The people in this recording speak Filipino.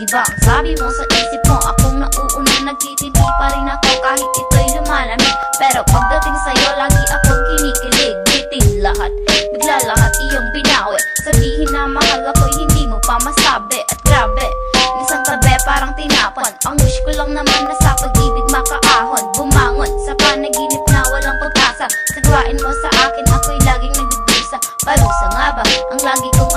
Diba ang sabi mo sa isip mo, akong nauuna, nagtitindi pa rin ako kahit ito'y lumalamig. Pero pagdating sa'yo, lagi akong kinikilig. Bitin lahat, bigla lahat iyong binawi. Sabihin na mahal ako'y hindi mo pa masabi. At grabe, isang tabi parang tinapon. Ang wish ko lang naman na sa pag-ibig makaahon. Bumangon sa panaginip na walang pag-asa. Sagwain mo sa akin, ako'y laging nagdudusa. Parusa nga ba ang lagi kong